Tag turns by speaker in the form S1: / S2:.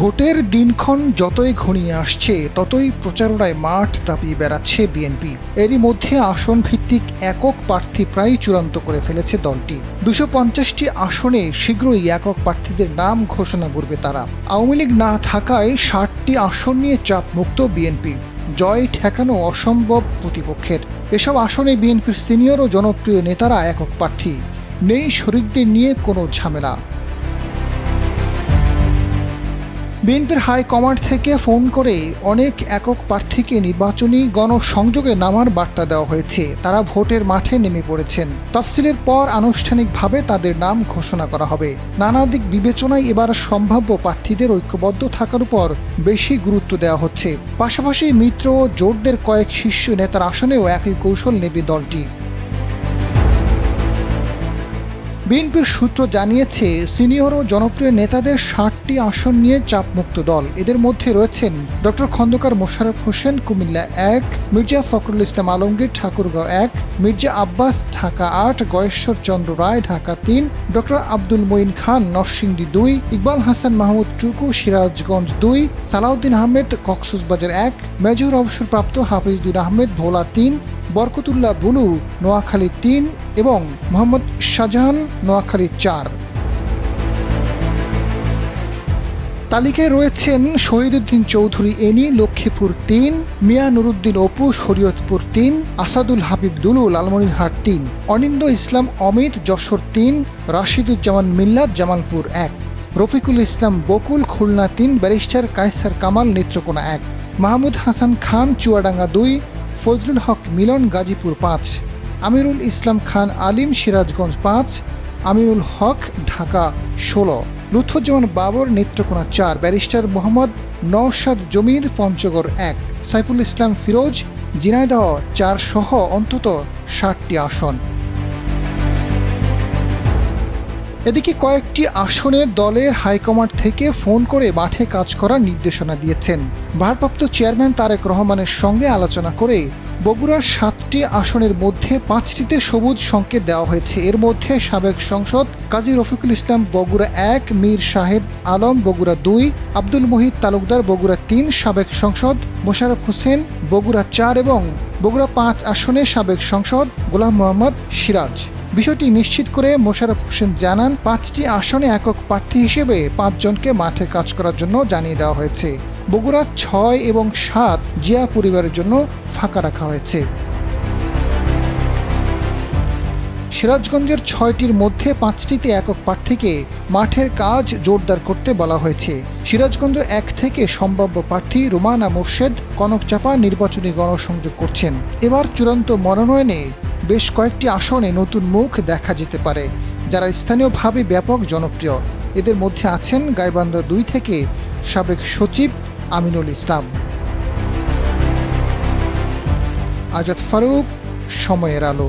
S1: ভোটের দিনক্ষণ যতই ঘনিয়ে আসছে ততই প্রচারণায় মাঠ দাপিয়ে বেড়াচ্ছে বিএনপি। এরই মধ্যে আসন ভিত্তিক একক প্রার্থী প্রায় চূড়ান্ত করে ফেলেছে দলটি। ২৫০টি আসনে শীঘ্রই একক প্রার্থীদের নাম ঘোষণা করবে তারা। আওয়ামী লীগ না থাকায় ৬০টি আসন নিয়ে চাপমুক্ত বিএনপি। জয় ঠেকানো অসম্ভব প্রতিপক্ষের। এসব আসনে বিএনপির সিনিয়র ও জনপ্রিয় নেতারা একক প্রার্থী। নেই শরিকদের নিয়ে কোনো ঝামেলা। বিএনপির হাইকমান্ড থেকে ফোন করে অনেক একক প্রার্থীকে নির্বাচনী গণসংযোগে নামার বার্তা দেওয়া হয়েছে। তারা ভোটের মাঠে নেমে পড়েছেন। তফসিলের পর আনুষ্ঠানিকভাবে তাদের নাম ঘোষণা করা হবে। নানা দিক বিবেচনায় এবার সম্ভাব্য প্রার্থীদের ঐক্যবদ্ধ থাকার উপর বেশি গুরুত্ব দেওয়া হচ্ছে। পাশাপাশি মিত্র ও জোটদের কয়েক শীর্ষ নেতার আসনেও একই কৌশল নেবে দলটি। বিএনপির সূত্র জানিয়েছে, সিনিয়র ও জনপ্রিয় নেতাদের ৬০টি আসন নিয়ে চাপমুক্ত দল। এদের মধ্যে রয়েছেন ডক্টর খন্দকার মোশাররফ হোসেন কুমিল্লা ১, মির্জা ফখরুল ইসলাম আলমগীর ঠাকুরগাঁও ১, মির্জা আব্বাস ঢাকা ৮, গয়েশ্বর চন্দ্র রায় ঢাকা ৩, ডক্টর আব্দুল মঈন খান নরসিংদী ২, ইকবাল হাসান মাহমুদ টুকু সিরাজগঞ্জ ২, সালাউদ্দিন আহমেদ কক্সবাজার ১, মেজর অবসরপ্রাপ্ত হাফিজুদ্দিন আহমেদ ভোলা ৩, বরকতুল্লাহ বুলু নোয়াখালী ৩ এবং মোহাম্মদ শাহজাহান নোয়াখালী ৪। তালিকায় রয়েছেন শহীদুদ্দিন চৌধুরী এনি লক্ষ্মীপুর ৩, মিয়া নুরুদ্দিন অপু শরীয়তপুর ৩, আসাদুল হাবিব দুলু লালমনিরহাট ৩, অনিন্দ ইসলাম অমিত যশোর ৩, রাশিদুজ্জামান মিল্লাত জামালপুর ১, রফিকুল ইসলাম বকুল খুলনা ৩, ব্যারিস্টার কায়সার কামাল নেত্রকোনা ১, মাহমুদ হাসান খান চুয়াডাঙ্গা ২, ফজলুল হক মিলন গাজীপুর ৫, আমিরুল ইসলাম খান আলিম সিরাজগঞ্জ ৫, আমিরুল হক ঢাকা ১৬, লুৎফুজ্জামান বাবর নেত্রকোনা ৪, ব্যারিস্টার মোহাম্মদ নওশাদ জমির পঞ্চগড় ১, সাইফুল ইসলাম ফিরোজ ঝিনাইদহ ৪ সহ অন্তত ৬০টি আসন। এদিকে কয়েকটি আসনের দলের হাইকমান্ড থেকে ফোন করে মাঠে কাজ করার নির্দেশনা দিয়েছেন। ভারপ্রাপ্ত চেয়ারম্যান তারেক রহমানের সঙ্গে আলোচনা করে বগুড়ার ৭টি আসনের মধ্যে ৫টিতে সবুজ সংকেত দেওয়া হয়েছে। এর মধ্যে সাবেক সংসদ কাজী রফিকুল ইসলাম বগুড়া ১, মীর শাহেদ আলম বগুড়া ২, আব্দুল মহিদ তালুকদার বগুড়া ৩, সাবেক সংসদ মোশাররফ হোসেন বগুড়া ৪ এবং বগুড়া ৫ আসনে সাবেক সংসদ গোলাম মোহাম্মদ সিরাজ। বিষয়টি নিশ্চিত করে মোশাররফ হোসেন জানান, ৫টি আসনে একক প্রার্থী হিসেবে ৫ জনকে মাঠে কাজ করার জন্য জানিয়ে দেওয়া হয়েছে। বগুড়া ৬ এবং ৭ জিয়া পরিবারের জন্য ফাঁকা রাখা হয়েছে। সিরাজগঞ্জের ৬টির মধ্যে ৫টিতে একক প্রার্থীকে মাঠের কাজ জোরদার করতে বলা হয়েছে। সিরাজগঞ্জ ১ থেকে সম্ভাব্য প্রার্থী রুমানা মোর্শেদ কনকচাপা নির্বাচনী গণসংযোগ করছেন। এবার চূড়ান্ত মনোনয়নে বেশ কয়েকটি আসনে নতুন মুখ দেখা যেতে পারে, যারা স্থানীয়ভাবে ব্যাপক জনপ্রিয়। এদের মধ্যে আছেন গাইবান্ধা ২ থেকে সাবেক সচিব আমিনুল ইসলাম। আজাদ ফারুক, সময়ের আলো।